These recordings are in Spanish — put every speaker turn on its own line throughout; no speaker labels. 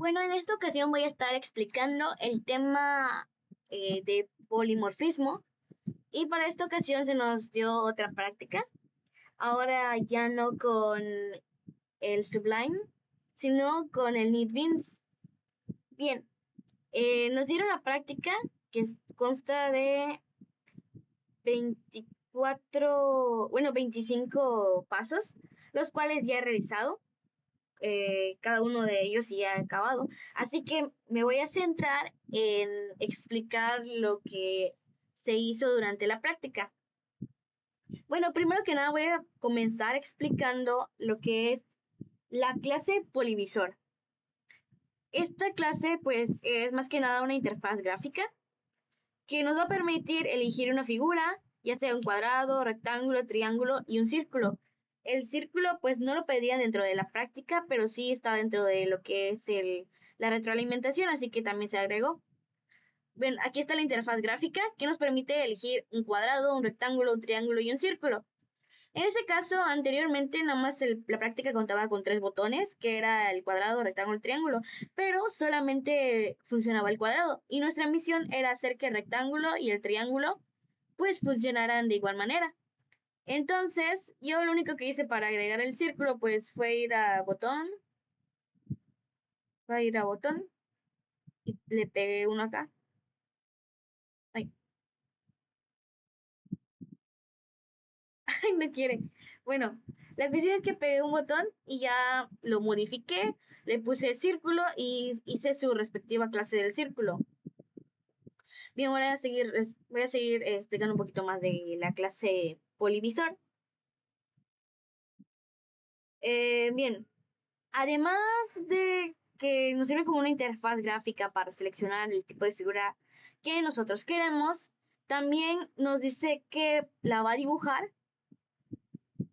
Bueno, en esta ocasión voy a estar explicando el tema de polimorfismo y para esta ocasión se nos dio otra práctica. Ahora ya no con el Sublime, sino con el NetBeans. Bien, nos dieron una práctica que consta de 25 pasos, los cuales ya he realizado. Cada uno de ellos ya ha acabado. Así que me voy a centrar en explicar lo que se hizo durante la práctica. Bueno, primero que nada voy a comenzar explicando lo que es la clase Polyvisor. Esta clase pues es más que nada una interfaz gráfica que nos va a permitir elegir una figura, ya sea un cuadrado, rectángulo, triángulo y un círculo. El círculo pues no lo pedían dentro de la práctica, pero sí está dentro de lo que es la retroalimentación, así que también se agregó. Ven, aquí está la interfaz gráfica que nos permite elegir un cuadrado, un rectángulo, un triángulo y un círculo. En ese caso, anteriormente nada más la práctica contaba con 3 botones, que era el cuadrado, rectángulo, triángulo, pero solamente funcionaba el cuadrado y nuestra misión era hacer que el rectángulo y el triángulo pues funcionaran de igual manera. Entonces, yo lo único que hice para agregar el círculo pues fue ir a botón y le pegué uno acá. Ay, ay, no quiere. Bueno, la cuestión es que pegué un botón y ya lo modifiqué, le puse el círculo y hice su respectiva clase del círculo. Bien, voy a seguir explicando un poquito más de la clase Polyvisor. Bien, además de que nos sirve como una interfaz gráfica para seleccionar el tipo de figura que nosotros queremos, también nos dice que la va a dibujar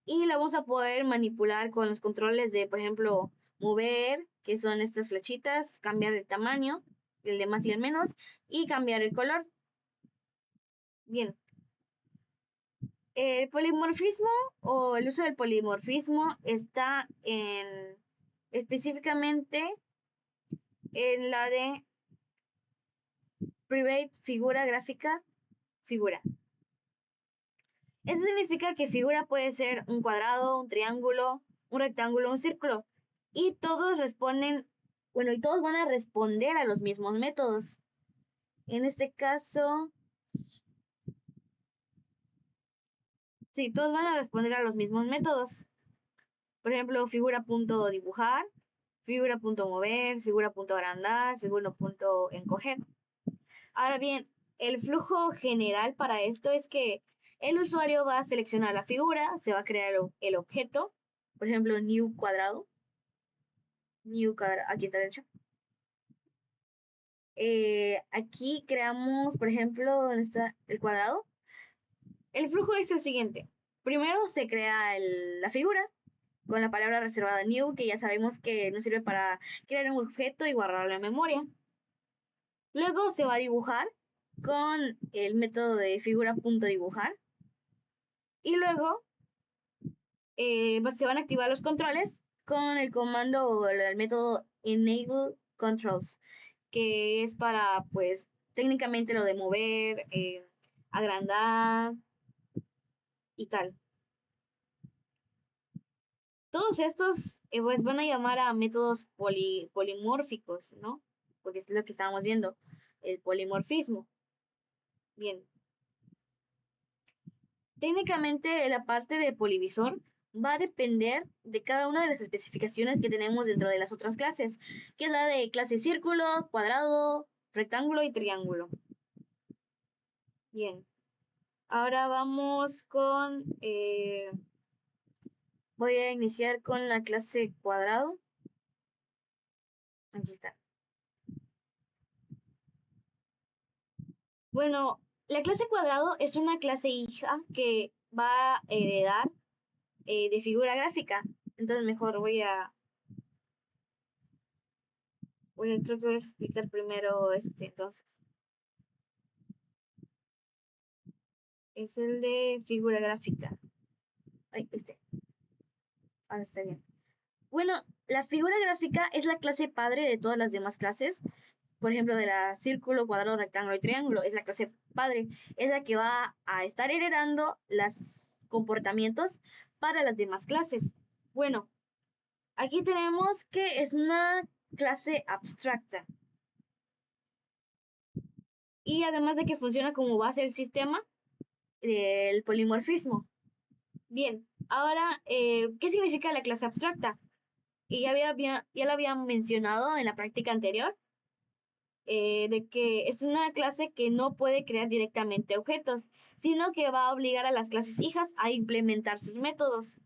y la vamos a poder manipular con los controles de, por ejemplo, mover, que son estas flechitas, cambiar el tamaño, el de más y el menos, y cambiar el color. Bien, el polimorfismo o el uso del polimorfismo está específicamente en la de private figura gráfica figura. Eso significa que figura puede ser un cuadrado, un triángulo, un rectángulo, un círculo. Y todos responden, bueno, y todos van a responder a los mismos métodos. En este caso, sí, todos van a responder a los mismos métodos. Por ejemplo, figura.dibujar, figura.mover, figura.agrandar, figura.encoger. Ahora bien, el flujo general para esto es que el usuario va a seleccionar la figura, se va a crear el objeto, por ejemplo, new cuadrado, aquí está de hecho. Aquí creamos, por ejemplo, donde está el cuadrado. El flujo es el siguiente. Primero se crea la figura con la palabra reservada new, que ya sabemos que nos sirve para crear un objeto y guardarlo en memoria. Luego se va a dibujar con el método de figura.dibujar. Y luego pues se van a activar los controles con el comando o el método enable controls, que es para pues técnicamente lo de mover, agrandar y tal. Todos estos pues van a llamar a métodos polimórficos, ¿no? Porque es lo que estábamos viendo, el polimorfismo. Bien. Técnicamente la parte de polivisor va a depender de cada una de las especificaciones que tenemos dentro de las otras clases, que es la de clase círculo, cuadrado, rectángulo y triángulo. Bien, ahora vamos voy a iniciar con la clase cuadrado. Aquí está. Bueno, la clase cuadrado es una clase hija que va a heredar de figura gráfica. Entonces mejor creo que voy a explicar primero entonces. Es el de figura gráfica. Ay, ahora está bien. Bueno, La figura gráfica es la clase padre de todas las demás clases. Por ejemplo, de la círculo, cuadrado, rectángulo y triángulo. Es la clase padre. Es la que va a estar heredando los comportamientos para las demás clases. Bueno, aquí tenemos que es una clase abstracta. Y además de que funciona como base del sistema del polimorfismo. Bien, ahora, ¿qué significa la clase abstracta? Y ya lo había mencionado en la práctica anterior, de que es una clase que no puede crear directamente objetos, sino que va a obligar a las clases hijas a implementar sus métodos.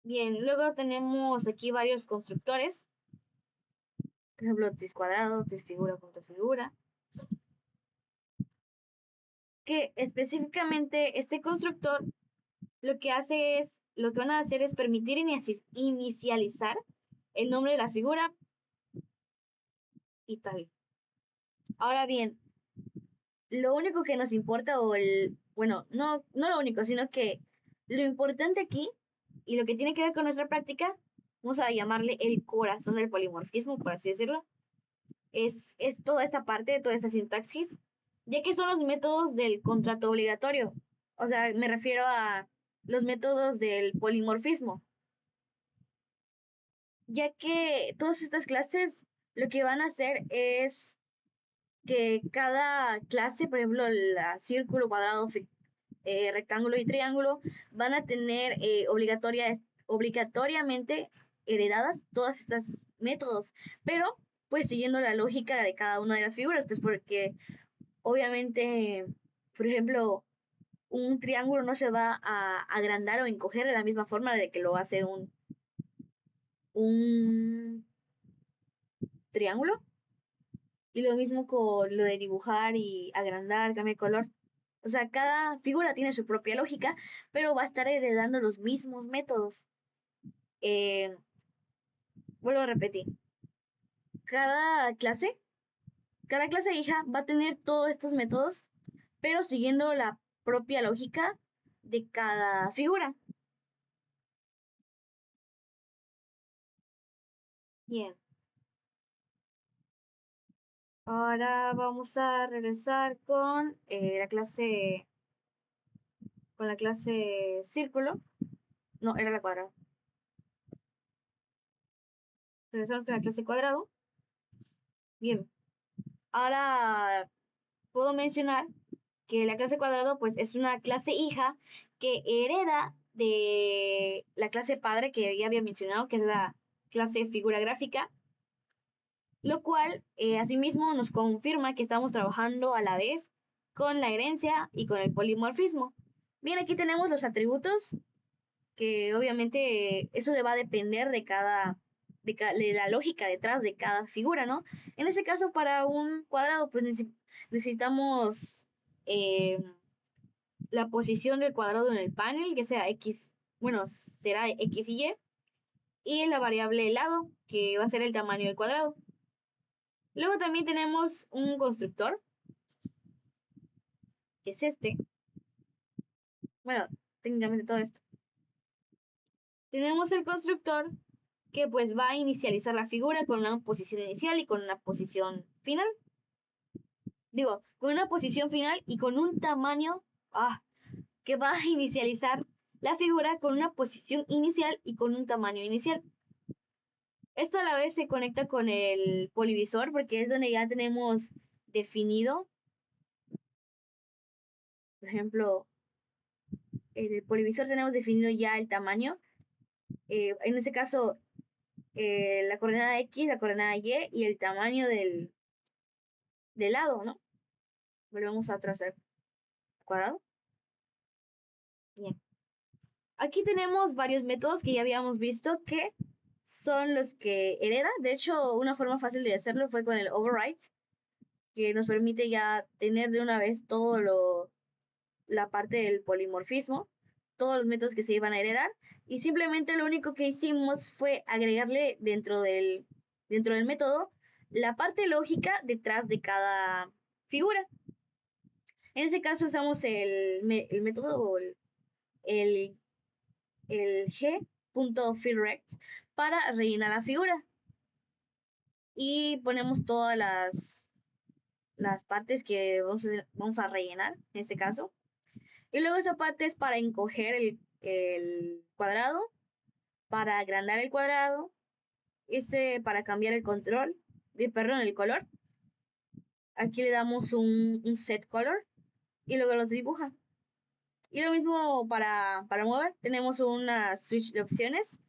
Bien, luego tenemos aquí varios constructores, por ejemplo, tis cuadrado, tis figura, punto figura, que específicamente este constructor lo que van a hacer es permitir inicializar el nombre de la figura y tal. Ahora bien, lo único que nos importa, bueno, no lo único, sino que lo importante aquí y lo que tiene que ver con nuestra práctica, vamos a llamarle el corazón del polimorfismo, por así decirlo, es toda esta parte, toda esta sintaxis, ya que son los métodos del contrato obligatorio. O sea, me refiero a los métodos del polimorfismo, ya que todas estas clases lo que van a hacer es que cada clase, por ejemplo, la círculo, cuadrado, rectángulo y triángulo, van a tener obligatoriamente heredadas todas estas métodos, pero pues siguiendo la lógica de cada una de las figuras, pues porque obviamente, por ejemplo, un triángulo no se va a agrandar o encoger de la misma forma de que lo hace un triángulo. Y lo mismo con lo de dibujar y agrandar, cambiar de color. O sea, cada figura tiene su propia lógica, pero va a estar heredando los mismos métodos. Eh, Vuelvo a repetir, cada clase, cada clase hija va a tener todos estos métodos, pero siguiendo la propia lógica de cada figura. Bien, ahora vamos a regresar con la clase círculo. No, era la cuadrada. Regresamos con la clase cuadrado. Bien, ahora puedo mencionar que la clase cuadrado pues es una clase hija que hereda de la clase padre que ya había mencionado, que es la clase figura gráfica, lo cual asimismo nos confirma que estamos trabajando a la vez con la herencia y con el polimorfismo. Bien, aquí tenemos los atributos, que obviamente eso va a depender de la lógica detrás de cada figura, ¿no? En ese caso, para un cuadrado, pues necesitamos la posición del cuadrado en el panel, que sea X, bueno, será X y la variable lado, que va a ser el tamaño del cuadrado. Luego también tenemos un constructor, que es este. Bueno, técnicamente todo esto. Tenemos el constructor que pues va a inicializar la figura con una posición inicial y con una posición final. Digo, con una posición final y con un tamaño que va a inicializar la figura con una posición inicial y con un tamaño inicial. Esto a la vez se conecta con el polivisor porque es donde ya tenemos definido, por ejemplo, en el polivisor tenemos definido ya el tamaño. En este caso, la coordenada X, la coordenada Y el tamaño del lado, ¿no? Volvemos a trazar cuadrado. Bien. Aquí tenemos varios métodos que ya habíamos visto que son los que hereda. De hecho, una forma fácil de hacerlo fue con el override, que nos permite ya tener de una vez la parte del polimorfismo, todos los métodos que se iban a heredar, y simplemente lo único que hicimos fue agregarle dentro del método la parte lógica detrás de cada figura. En este caso usamos el método o el G, .fillRect para rellenar la figura. Y ponemos todas las partes que vamos a rellenar, en este caso. Y luego esa parte es para encoger el cuadrado, para agrandar el cuadrado, para cambiar el control, perdón, el color. Aquí le damos un set color y luego los dibuja. Y lo mismo para mover, tenemos una switch de opciones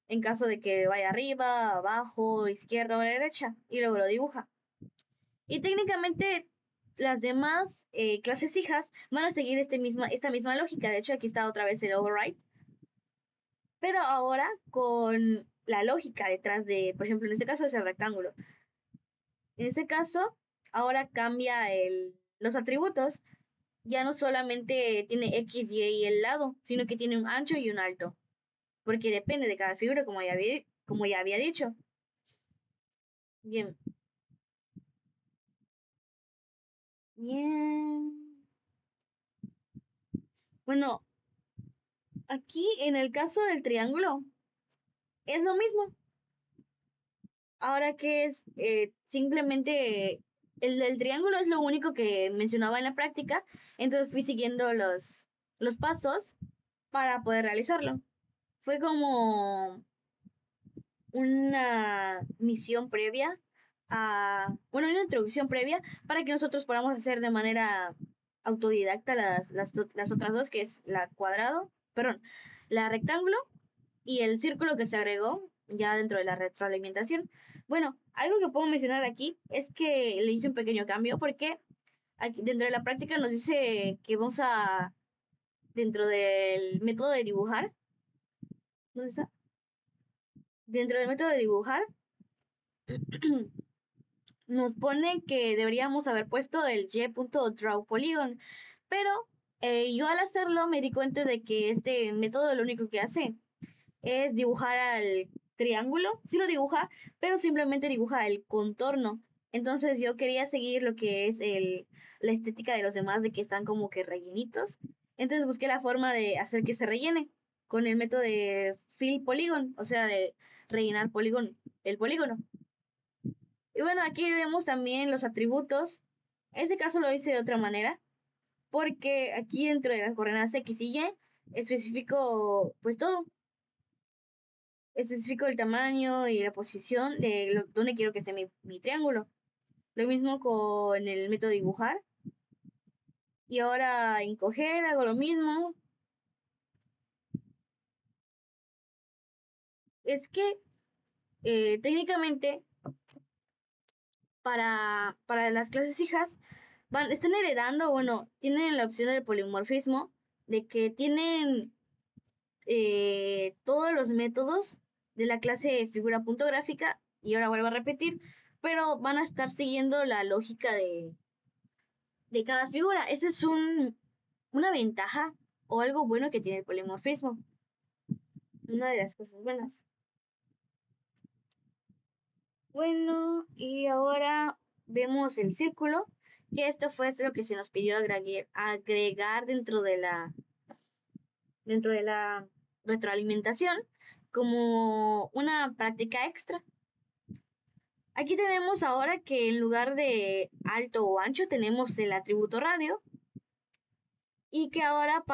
en caso de que vaya arriba, abajo, izquierda o derecha, y luego lo dibuja. Y técnicamente las demás clases hijas van a seguir esta misma lógica. De hecho, aquí está otra vez el override. Pero ahora con la lógica detrás de, por ejemplo, en este caso es el rectángulo. En este caso, ahora cambia los atributos. Ya no solamente tiene X, Y y el lado, sino que tiene un ancho y un alto. Porque depende de cada figura, como ya había dicho. Bien. Bien. Bueno, aquí en el caso del triángulo es lo mismo. Ahora que es simplemente el triángulo es lo único que mencionaba en la práctica, entonces fui siguiendo los pasos para poder realizarlo. Fue como una misión previa bueno, una introducción previa para que nosotros podamos hacer de manera autodidacta las otras dos, que es la cuadrado, perdón, la rectángulo y el círculo que se agregó ya dentro de la retroalimentación. Bueno, algo que puedo mencionar aquí es que le hice un pequeño cambio porque aquí dentro de la práctica nos dice que dentro del método de dibujar, ¿dónde está? Dentro del método de dibujar, nos pone que deberíamos haber puesto el y.drawPolygon, pero yo al hacerlo me di cuenta de que este método lo único que hace es dibujar al triángulo, sí lo dibuja, pero simplemente dibuja el contorno. Entonces yo quería seguir lo que es la estética de los demás, de que están como que rellenitos. Entonces busqué la forma de hacer que se rellene con el método de fill polygon, o sea, de rellenar el polígono. Y bueno, aquí vemos también los atributos. En este caso lo hice de otra manera, porque aquí dentro de las coordenadas X y Y especifico pues todo. Especifico el tamaño y la posición de donde quiero que esté mi triángulo. Lo mismo con el método dibujar. Y ahora encoger, hago lo mismo. Es que técnicamente para las clases hijas están heredando, bueno, tienen la opción del polimorfismo, de que tienen todos los métodos de la clase de figura punto gráfica, y ahora vuelvo a repetir, pero van a estar siguiendo la lógica de cada figura. Esa es una ventaja o algo bueno que tiene el polimorfismo. Una de las cosas buenas. Bueno, y ahora vemos el círculo, que esto fue lo que se nos pidió agregar dentro de la retroalimentación como una práctica extra. Aquí tenemos ahora que en lugar de alto o ancho tenemos el atributo radio y que ahora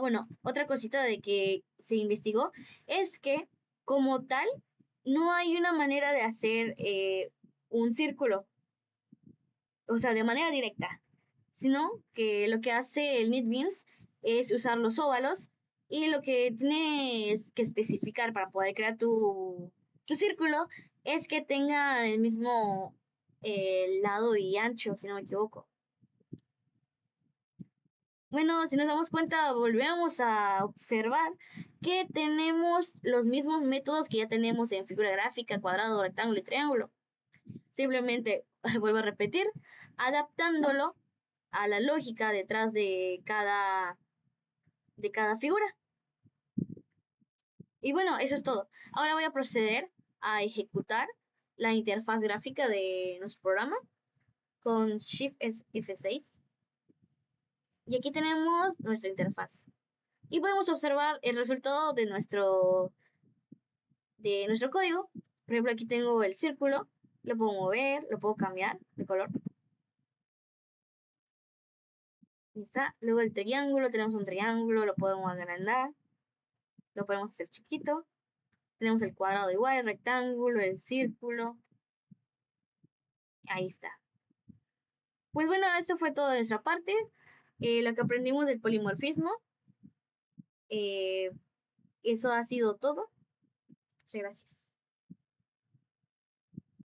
bueno, otra cosita de que se investigó es que como tal no hay una manera de hacer un círculo, o sea, de manera directa, sino que lo que hace el NetBeans es usar los óvalos y lo que tienes que especificar para poder crear tu círculo es que tenga el mismo lado y ancho, si no me equivoco. Bueno, si nos damos cuenta, volvemos a observar que tenemos los mismos métodos que ya tenemos en figura gráfica, cuadrado, rectángulo y triángulo. Simplemente, vuelvo a repetir, adaptándolo a la lógica detrás de cada figura. Y bueno, eso es todo. Ahora voy a proceder a ejecutar la interfaz gráfica de nuestro programa con Shift F6. Y aquí tenemos nuestra interfaz. Y podemos observar el resultado de de nuestro código. Por ejemplo, aquí tengo el círculo, lo puedo mover, lo puedo cambiar de color. Ahí está. Luego el triángulo, tenemos un triángulo, lo podemos agrandar, lo podemos hacer chiquito. Tenemos el cuadrado igual, el rectángulo, el círculo. Ahí está. Pues bueno, esto fue todo de nuestra parte. Lo que aprendimos del polimorfismo. Eso ha sido todo. Muchas gracias.